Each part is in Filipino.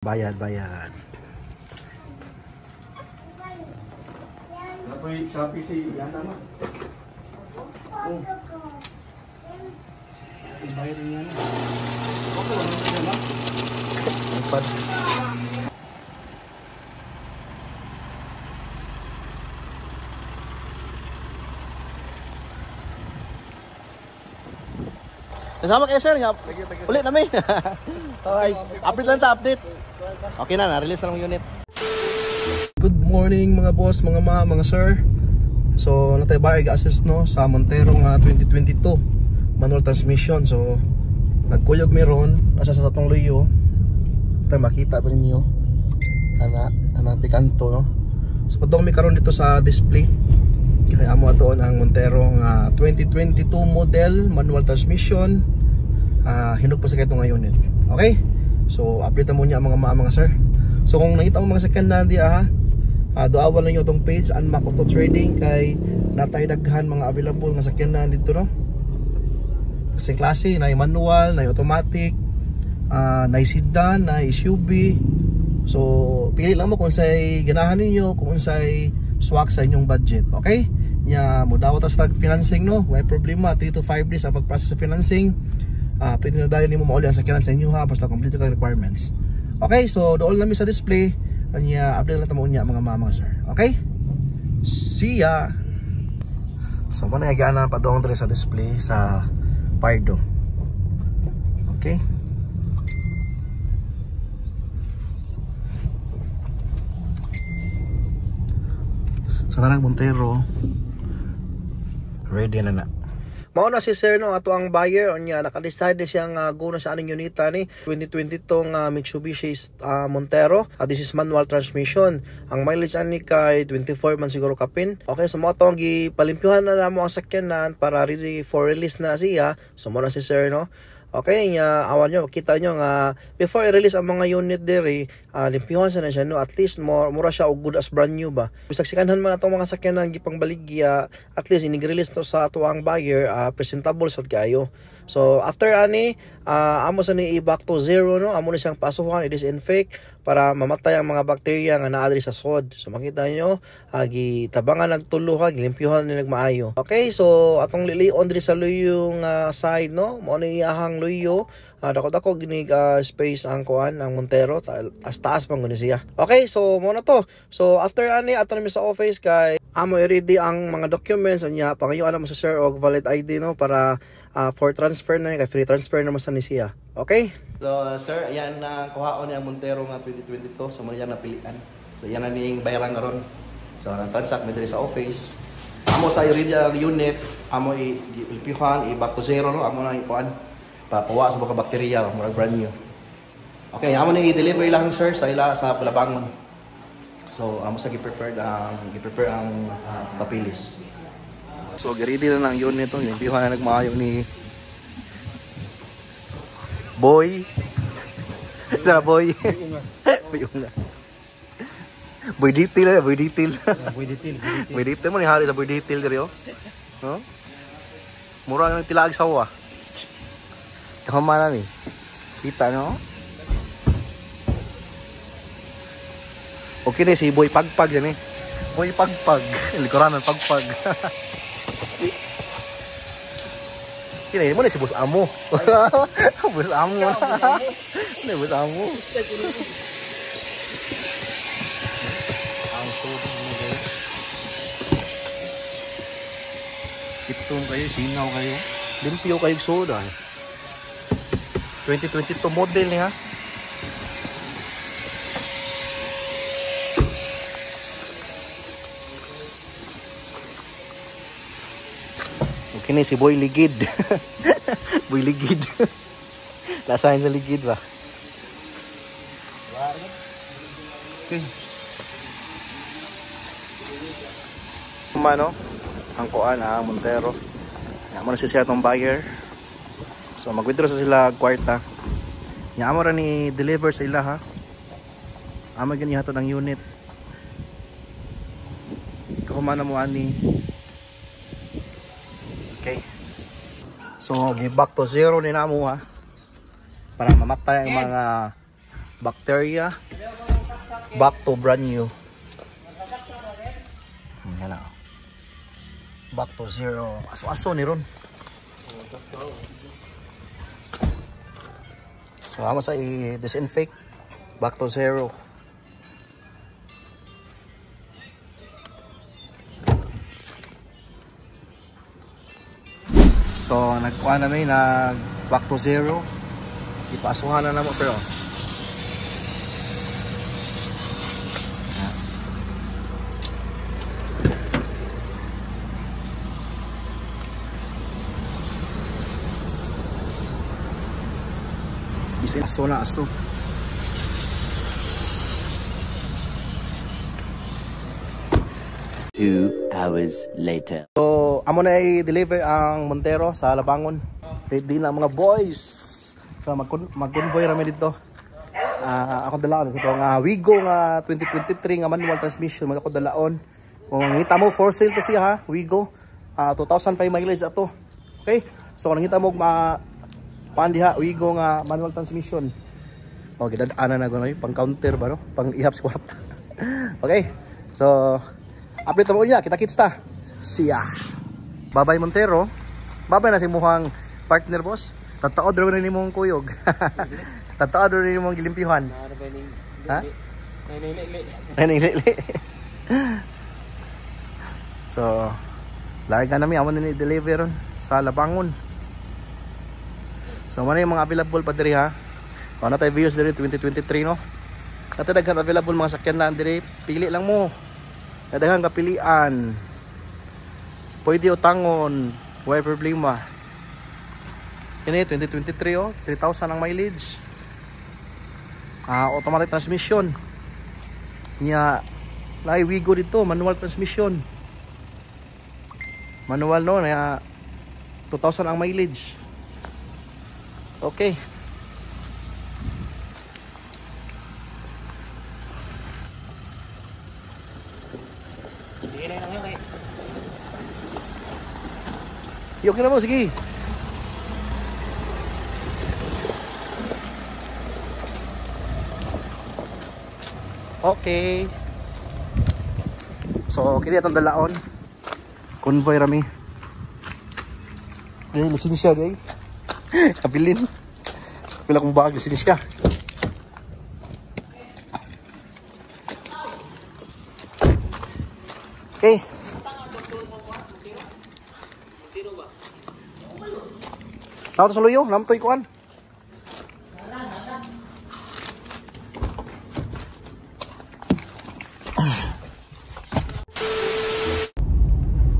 Bayad. Shopee si yan tama. Oh. Bayad din yan. Okay lang naman. Ipad. Kasama kayo sir nga. Ulit namin. Okay, update lang ta, update. Okay na, release na ng unit. Good morning mga boss, mga ma, mga sir. So, natay ba i-assist no sa Montero nga 2022 manual transmission. So, nagkuyog meron asa sa atong luyo. Tay makita pa ninyo ana pikanto no. So, padong mi karon dito sa display. Kaya amo aton ang Montero nga 2022 model manual transmission. Hinug pa sa kayo nga unit. Okay? So, update na muna mga sir. So, kung nakita mo mga second hand diya doawan lang nyo itong page Unmac Auto Trading kay natay daghan mga available nga sakyan na dito no. Kasi klase na manual, na automatic, na sedan, na SUV. So pili lang mo kung sa'y ganahan ninyo, kung sa'y swak sa inyong budget. Okay? Nya mo daw ta sa financing no. May problema 3 to 5 days ang pag-process sa financing. Pwede na dahil nimo mauli ang sakyanan sa inyo ha basta complete ka requirements. Okay, so doon lang sa display. Kanya update lang tamo niya mga sir. Okay? See ya. So manayagaan na pa doon dre sa display sa Pardo. Okay? So narang Montero ready na. Mao na si sir no ato ang buyer unya naka-decide siya nga go na sa aning unita ni 2022 nga Mitsubishi Montero. This is manual transmission. Ang mileage ani kay 24 man siguro kapin. Okay, so mo tong gipalimpyuhan na namo ang sakyanan para ready for release na siya. So mo na si sir no. Okay, nya awan nyo, kita nyo nga before i-release ang mga unit diri, limpyuhan sa na siya no, at least mura siya og good as brand new ba. Bisag sikanhan man atong mga sakyanan gipang baligya, at least inig-release to sa ato ang buyer, presentable sad kayo. So after ani, amo sa ni i-back to zero no, amo na siyang pasuhan, i-disinfect para mamatay ang mga bakterya nga naa diri sa sod. So makita nyo, gitabangan nagtulo ha, gilimpyuhan ni nagmaayo. Okay, so atong lilion diri sa luyong side no, mo ni iyahang luyo. Dako ginig space ang kuan ang Montero as taas man guni siya. Okay, so mo na to. So after ani ato mi sa office kay amo i-ready ang mga documents unya pangayoan mo sa sir og valid ID no para for transfer na kay free transfer naman sa ni siya. Okay? So sir, ayan na kuhaon ni ang Montero nga 2022 so mo yan napilian. So yan na ning bayaran karon. So transact mi diri sa office. Amo sa i-ready ang unit, amo i-pilpihan, i-back to zero no, amo na kuan papawa sa mga bakterya, murag brand new. Okay, amo na i-deliver lang sir sa ila sa Palabangon. So amo sa gi-prepare ang papilis. So ready na ng unit to, yung bihan na nagmaayo ni Boy. Sa Boy. Boy detail. Boy detail mo ni hari sa boy detail diri oh. No? Mura nang tilaag sawa. Kamana ni. Kita no? Okay na si Boy Pagpag yan eh. Boy Pagpag. Likuran ng Pagpag. Kini mo na si Boss Amo. Boss Amo. Ni Boss Amo. Ang soda mo kayo. Itong kayo, sinaw kayo. Limpyo kayo soda. 2022 model niya. Okay na si Boy Ligid. Boy Ligid. Lasahin sa ligid ba? Okay. Mano, ang kuan Montero. Nga mo na siya itong buyer. So mag-withdraw sa sila kwarta. Nga mo ra ni deliver sa ila ha. Amo gani hato ng unit. Kumana mo ani. Okay. So, back to zero ni namo ha. Para mamatay ang mga bacteria, back to brand new. Yan na. Back to zero. Aso-aso ni ron. So amo sa i-disinfect. Back to zero. So nagkuha namin nag back to zero. Ipasuhan na mo sir. Aso na aso. Two hours later. So, amo na i-deliver ang Montero sa Labangon. Ready na mga boys. So, mag-convoy rami dito. Ako dalaon ito nga Wigo nga 2023 nga manual transmission mag ako dalaon. Kung ngita mo for sale to siya ha, Wigo. 2005 mileage ato. Okay? So, kung ngita mo paan diha Wigo nga manual transmission. Okay, dadaanan na ganoy pang counter ba no? Pang ihap squat. Okay. So, update mo niya, kita-kits ta. Siya. Babay Montero. Babay na si muhang partner boss. Tataod rin na ni mong kuyog. Tataod rin ni mong gilimpihan. Ha? Nainili. So, larga namin. Amo na ni-deliver sa Labangon. So, ano yung mga available pa diri ha? Ano tayo views diri 2023 no? Natadagan available mga sakyan na diri. Pili lang mo. Nadaghang kapilian. Pwede utangon. Why problema? Ini 2023 oh, 3,000 ang mileage. Automatic transmission. Nya lai Wigo dito, manual transmission. Manual no, na 2,000 ang mileage. Okay. Okay na mo, sige. Okay. So, kini atong dalaon. Convoy rami. Lisensya day. Kabilin. Pila kong bag lisensya. Okay. Nato sa luyo, namtoy kuan.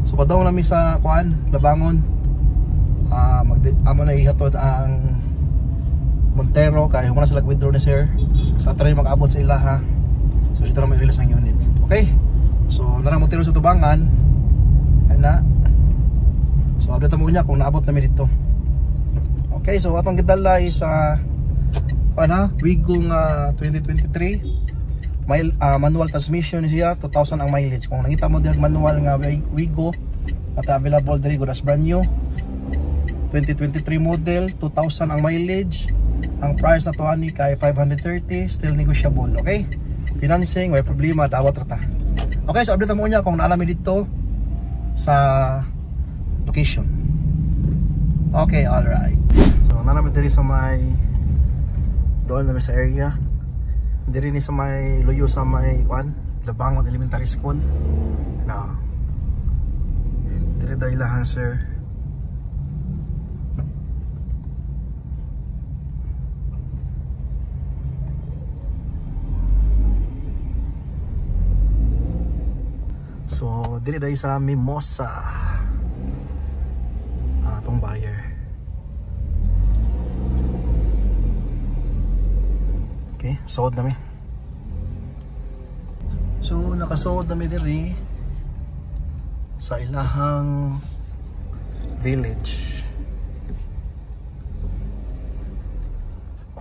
So padaw nami sa kuan, Labangon. Amo na ihatod ang Montero kay human na sila withdraw ni sir. So atray mag-abot sa ila ha. So dito na may release ang unit. Okay? So nara Montero sa Tubangan. Ana. So update mo niya kung naabot namin dito. Okay, so atong gidala is Wigo nga 2023 manual transmission siya, 2,000 ang mileage. Kung nakita mo din manual nga Wigo at available diri good as brand new 2023 model, 2,000 ang mileage. Ang price na to ani kay 530, still negotiable. Okay, financing may problema, dawat rata. Okay, so update mo niya kung naalamin dito sa location. Okay, alright. So, namin diri sa may doon namin sa area. Diri ni sa may luyo sa may kuan, Labangon Elementary School. Na. Diri dahil lahan sir. So, diri dahil sa Mimosa. Atong buyer. Okay, sold namin. So, nakasold namin diri sa ilahang village.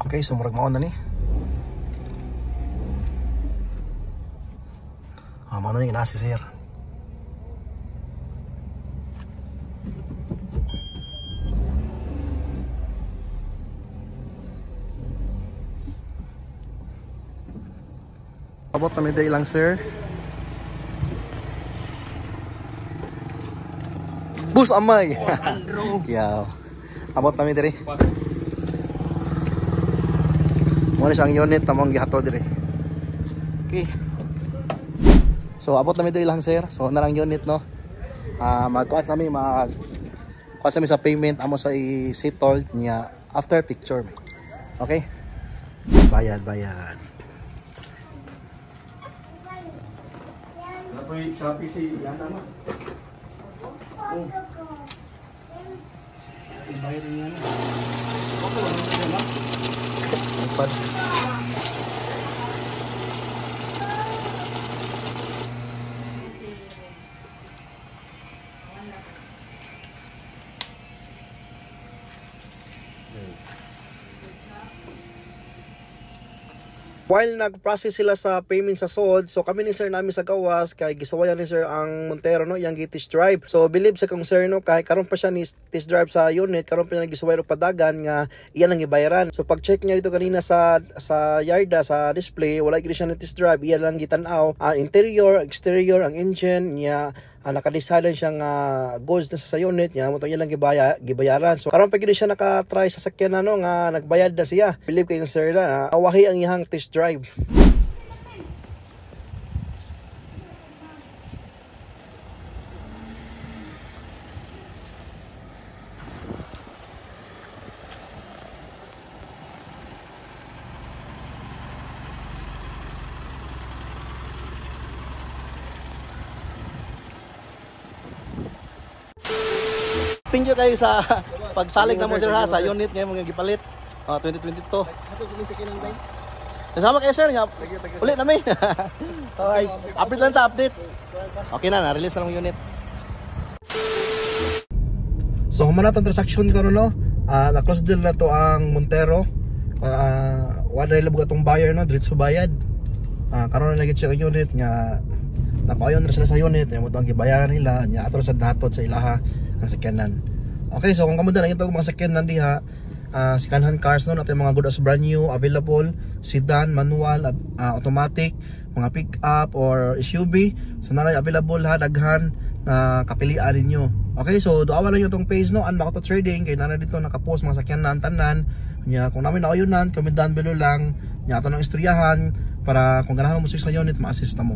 Okay, so murag maon na ni. Maon na ni nasi sir. Abot na diri lang sir. Bus amay. Yaw. Abot na diri. Mo siyang unit tamong gihato diri. Okay. So abot na diri lang sir. So narang unit no. Magkuan sa mi kuan sa mi sa payment amo sa i-settle niya after picture. Okay? Bayad. Napoy sa PC yan naman. Bayad niya na. Okay lang na. While nag-process sila sa payment sa SOD, so kami ni sir namin sa gawas kay gisawayan ni sir ang Montero no, yang test drive. So believe sa kung sir no, kay karon pa siya ni test drive sa unit, karon pa niya gisaway og padagan nga iyan ang gibayaran. So pag check niya dito kanina sa yarda sa display, wala gid siya ni test drive, iyan lang gitan-aw. Interior, exterior, ang engine niya naka-design siyang goods na sa unit niya, mo to lang gibayaran. So karon pa gid siya naka-try sa sakyan ano nga nagbayad na siya. Believe kay sir na awahi ang iyang test drive. Thank you kayo sa pagsalig na mo sir ha sa unit ngayon mga gipalit 2022. Kasama kayo sir nga ulit na may. Okay, update lang ta, update. Okay na release na ng unit. So humana tong transaction karon no. Na-close deal na to ang Montero. Wala ilabog atong buyer no, diretso bayad. Karon na lagi siya ang unit nga napayon na sila sa unit, mo to ang gibayaran nila nya ato sa datot sa ilaha ang sakyanan. Okay, so kung kamo na ito mga sakyanan diha, second hand cars no, natin mga good as brand new available, sedan, manual, automatic, mga pick up or SUV, so naray available ha daghan na kapilian ninyo. Okay, so duawan lang yung tong page no, Ann Makoto Trading, kay naray dito naka-post mga sakyanan tanan. Nya kung namin naayunan, comment down below lang nya ato nang istoryahan para kung ganahan mo sa unit ma-assist mo.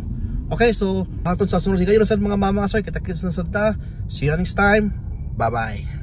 Okay, so hatod sa sunod kayo sa mga mama sir, kita-kits na sa ta. See you next time. Bye-bye.